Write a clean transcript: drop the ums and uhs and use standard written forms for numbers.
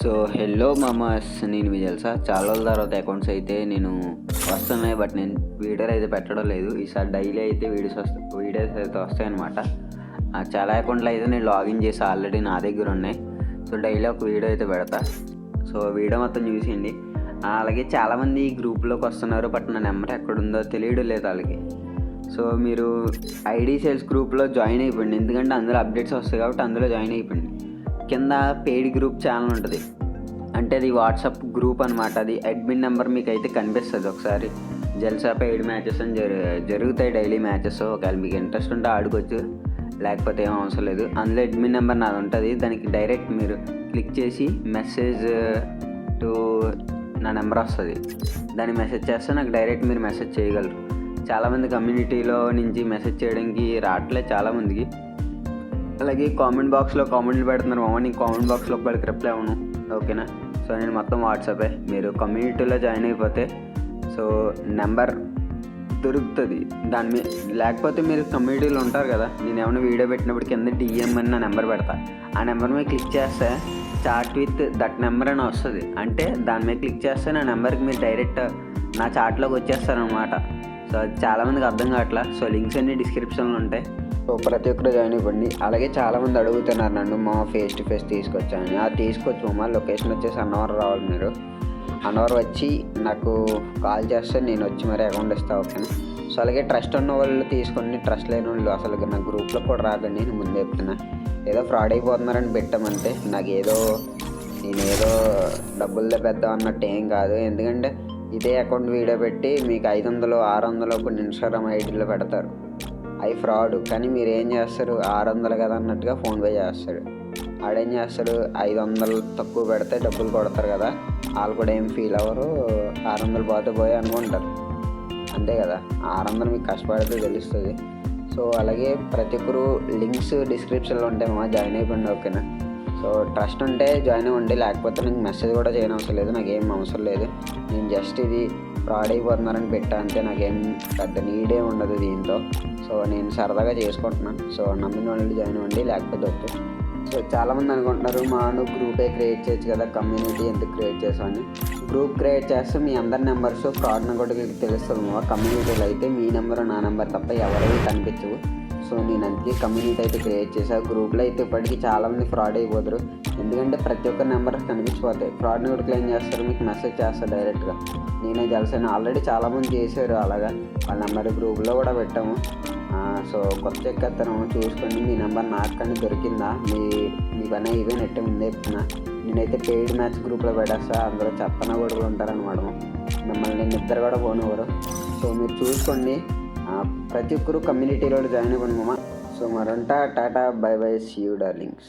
So hello మామాస్, నేను మీకు తెలుసా చాలా రోజుల తర్వాత అకౌంట్స్ అయితే నేను వస్తున్నాయి. బట్ నేను వీడియోలు అయితే పెట్టడం లేదు. ఈసారి డైలీ అయితే వీడియోస్ అయితే వస్తాయన్నమాట. చాలా అకౌంట్లు అయితే నేను లాగిన్ చేసి ఆల్రెడీ నా దగ్గర ఉన్నాయి. సో డైలీ ఒక వీడియో అయితే పెడతా. సో వీడియో మొత్తం చూసేయండి. అలాగే చాలామంది ఈ గ్రూప్లోకి వస్తున్నారు, బట్ నా నెంబర్ ఎక్కడుందో తెలియడం లేదు వాళ్ళకి. సో మీరు ఐడి సేల్స్ గ్రూప్లో జాయిన్ అయిపోయింది, ఎందుకంటే అందులో అప్డేట్స్ వస్తాయి కాబట్టి అందులో జాయిన్ అయిపోయింది. కింద పెయిడ్ గ్రూప్ ఛానల్ ఉంటుంది, అంటే అది వాట్సాప్ గ్రూప్ అనమాట. అది అడ్మిన్ నెంబర్ మీకు అయితే కనిపిస్తుంది. ఒకసారి జల్సా పెయిడ్ మ్యాచెస్ అని జరుగుతాయి, డైలీ మ్యాచెస్. ఒకవేళ మీకు ఇంట్రెస్ట్ ఉంటే ఆడుకోవచ్చు, లేకపోతే ఏం అవసరం లేదు. అందులో అడ్మిన్ నెంబర్ నాది ఉంటుంది. దానికి డైరెక్ట్ మీరు క్లిక్ చేసి మెసేజ్ టు నా నెంబర్ వస్తుంది. దాన్ని మెసేజ్ చేస్తే నాకు డైరెక్ట్ మీరు మెసేజ్ చేయగలరు. చాలామంది కమ్యూనిటీలో నుంచి మెసేజ్ చేయడానికి రావట్లేదు చాలామందికి. అలాగే కామెంట్ బాక్స్లో కామెంట్లు పెడుతున్నారు, నేను కామెంట్ బాక్స్లో ఒకరికి రిప్లై అవ్వను, ఓకేనా. సో నేను మొత్తం వాట్సాపే. మీరు కమ్యూనిటీలో జాయిన్ అయిపోతే సో నెంబర్ దొరుకుతుంది దాని మీద. లేకపోతే మీరు కమ్యూనిటీలో ఉంటారు కదా, నేను ఏమైనా వీడియో పెట్టినప్పుడు కింద డిఎం అని నా నెంబర్ పెడతా. ఆ నెంబర్ మీద క్లిక్ చేస్తే చాట్ విత్ దట్ నెంబర్ అని వస్తుంది. అంటే దాని మీద క్లిక్ చేస్తే నా నెంబర్కి మీరు డైరెక్ట్ నా చాట్లోకి వచ్చేస్తారనమాట. సో చాలామందికి అర్థం కావట్లా. సో లింక్స్ అన్నీ డిస్క్రిప్షన్లో ఉంటాయి. సో ప్రతి ఒక్కరు జాయిన్ అయిపోండి. అలాగే చాలామంది అడుగుతున్నారు నన్ను, మా ఫేస్ టు ఫేస్ తీసుకొచ్చాను. తీసుకొచ్చు మా లొకేషన్ వచ్చేసి అన్నవరం రావాలి. మీరు అన్నవరం వచ్చి నాకు కాల్ చేస్తే నేను వచ్చి మరి అకౌంట్ ఇస్తాను, ఓకేనా. సో అలాగే ట్రస్ట్ ఉన్న వాళ్ళు తీసుకోండి, ట్రస్ట్ లేని వాళ్ళు అసలు నా గ్రూప్లో కూడా రాకండి. నేను ముందే చెప్తున్నా, ఏదో ఫ్రాడ్ అయిపోతున్నారని పెట్టామంటే నేను ఏదో డబ్బులతో పెద్ద అన్నట్టు ఏం కాదు. ఎందుకంటే ఇదే అకౌంట్ వీడియో పెట్టి మీకు 500 600 కొన్ని ఇన్స్టాగ్రామ్ ఐడీలో పెడతారు, అవి ఫ్రాడ్. కానీ మీరు ఏం చేస్తారు, 600 కదా అన్నట్టుగా ఫోన్పే చేస్తాడు. ఆడేం చేస్తాడు, 500 తక్కువ పెడితే డబ్బులు కొడతారు కదా, వాళ్ళు కూడా ఏం ఫీల్ అవ్వరు, 600 పోతే అనుకుంటారు, అంతే కదా. 600 మీకు కష్టపడితే తెలుస్తుంది. సో అలాగే ప్రతి ఒక్కరు లింక్స్ డిస్క్రిప్షన్లో ఉంటాయి, జాయిన్ అయిపోయింది, ఓకేనా. సో ట్రస్ట్ ఉంటే జాయిన్ అవ్వండి, లేకపోతే నాకు మెసేజ్ కూడా చేయని అవసరం లేదు, నాకేం అవసరం లేదు. నేను జస్ట్ ఇది ఫ్రాడ్ అయిపోతున్నారని పెట్టా అంతే, నాకేం పెద్ద నీడే ఉండదు దీంతో. సో నేను సరదాగా చేసుకుంటున్నాను. సో నమ్మిన వాళ్ళు జాయిన్ అవ్వండి, లేకపోతే వద్దు. సో చాలామంది అనుకుంటున్నారు, నువ్వు గ్రూపే క్రియేట్ చేయొచ్చు కదా, కమ్యూనిటీ ఎందుకు క్రియేట్ చేసామని. గ్రూప్ క్రియేట్ చేస్తే మీ అందరి నెంబర్స్ ఫ్రాడ్ని కూడా తెలుస్తుంది. కమ్యూనిటీలో అయితే మీ నెంబరు నా నెంబర్ తప్ప ఎవరివి కనిపించవు. సో నేను అందుకే కమ్యూనిటీ అయితే క్రియేట్ చేశాను. గ్రూప్లో అయితే ఇప్పటికీ చాలామంది ఫ్రాడ్ అయిపోతారు, ఎందుకంటే ప్రతి ఒక్క నెంబర్ కనిపించిపోతాయి. ఫ్రాడ్ని కూడా క్లెయిమ్ చేస్తారు, మీకు మెసేజ్ చేస్తారు డైరెక్ట్గా. నేనే తెలుసాను, ఆల్రెడీ చాలామంది చేశారు అలాగా. వాళ్ళ నెంబర్ గ్రూప్లో కూడా పెట్టాము. సో కొత్త ఎక్కత్తనం చూసుకోండి, మీ నెంబర్ నాకు కానీ దొరికిందా, మీ పని ఇవే నెట్టే ముందే చెప్తున్నా. నేనైతే పెయిడ్ మ్యాచ్ గ్రూప్లో పెట్టేస్తా, అందులో చెప్పన కూడా ఉంటారనమాట. మిమ్మల్ని నేను ఇద్దరు కూడా పోనివ్వరు. సో మీరు చూసుకోండి, ప్రతి ఒక్కరు కమ్యూనిటీలో జాయిన్ అవ్వండి మామ. సో మరంటా tata, bye bye, see you darlings.